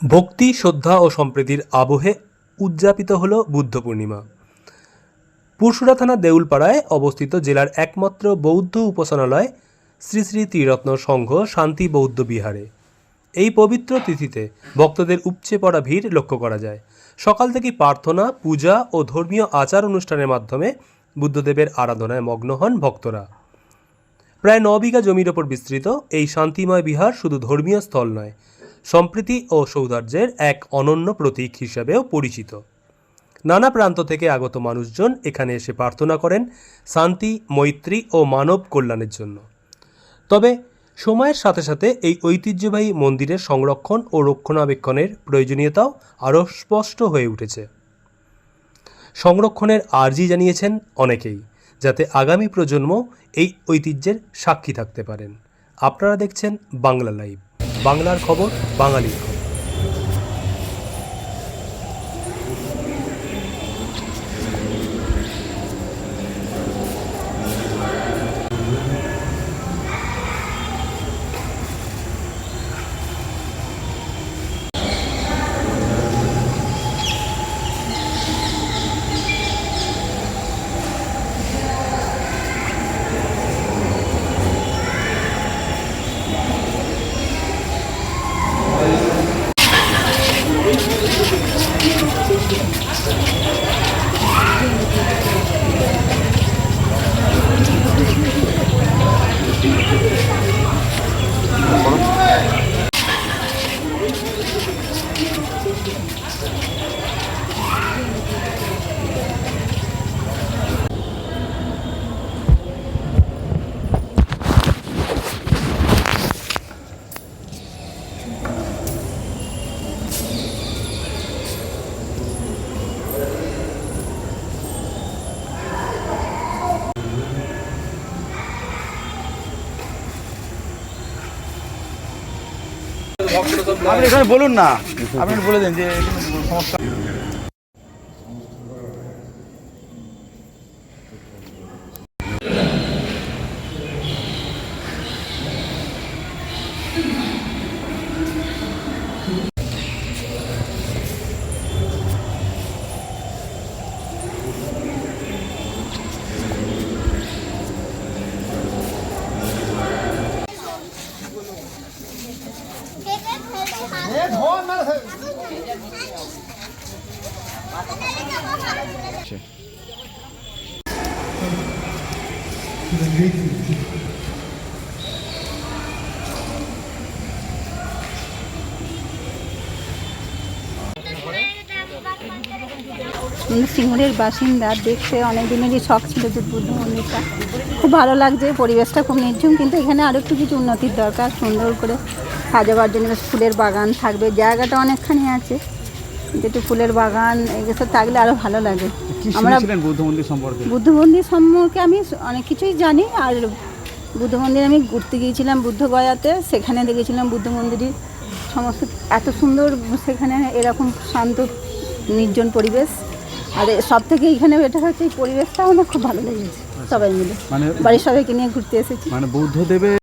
ভক্তি, শ্রদ্ধা ও সম্প্রীতির আবহে উদযাপিত হল বুদ্ধ পূর্ণিমা। পুরসুরা থানা দেউলপাড়ায় অবস্থিত জেলার একমাত্র বৌদ্ধ উপাসনালয় শ্রী শ্রী ত্রিরত্ন সংঘ শান্তি বৌদ্ধ বিহারে এই পবিত্র তিথিতে ভক্তদের উপচে পড়া ভিড় লক্ষ্য করা যায়। সকাল থেকে প্রার্থনা, পূজা ও ধর্মীয় আচার অনুষ্ঠানের মাধ্যমে বুদ্ধদেবের আরাধনায় মগ্ন হন ভক্তরা। প্রায় 9 বিঘা জমির ওপর বিস্তৃত এই শান্তিময় বিহার শুধু ধর্মীয় স্থল নয়, সম্প্রীতি ও সৌহার্দ্যের এক অনন্য প্রতীক হিসেবেও পরিচিত। নানা প্রান্ত থেকে আগত মানুষজন এখানে এসে প্রার্থনা করেন শান্তি, মৈত্রী ও মানব কল্যাণের জন্য। তবে সময়ের সাথে সাথে এই ঐতিহ্যবাহী মন্দিরের সংরক্ষণ ও রক্ষণাবেক্ষণের প্রয়োজনীয়তাও আরও স্পষ্ট হয়ে উঠেছে। সংরক্ষণের আর্জি জানিয়েছেন অনেকেই, যাতে আগামী প্রজন্ম এই ঐতিহ্যের সাক্ষী থাকতে পারেন। আপনারা দেখছেন বাংলা লাইভ, বাংলার খবর, বাঙালির খবর। আপনি এখানে বলুন না, আপনি বলে দেন যে সমস্যা। সিঙ্গুরের বাসিন্দা, দেখতে অনেক দিনেরই শখ ছিল যে বুদ্ধ মন্দিরটা খুব ভালো লাগছে। পরিবেশটা খুব নির্ঝুম, কিন্তু এখানে আরও একটু কিছু উন্নতির দরকার। সুন্দর করে সাজাবার জন্য ফুলের বাগান থাকবে, জায়গাটা অনেকখানি আছে, যেটু ফুলের বাগান এগুলো থাকলে আরও ভালো লাগে। আমরা বুদ্ধ মন্দির সম্পর্কে আমি অনেক কিছুই জানি। আর বুদ্ধ মন্দির আমি ঘুরতে গিয়েছিলাম বুদ্ধগয়াতে, সেখানে দেখেছিলাম বুদ্ধ মন্দিরই সমস্ত এত সুন্দর, সেখানে এরকম শান্ত নির্জন পরিবেশ। আর সব থেকে এখানে এটা হচ্ছে এই পরিবেশটাও আমার খুব ভালো লেগেছে। সবাই মিলে বাড়ির সবাইকে নিয়ে ঘুরতে এসেছি। বুদ্ধদেবের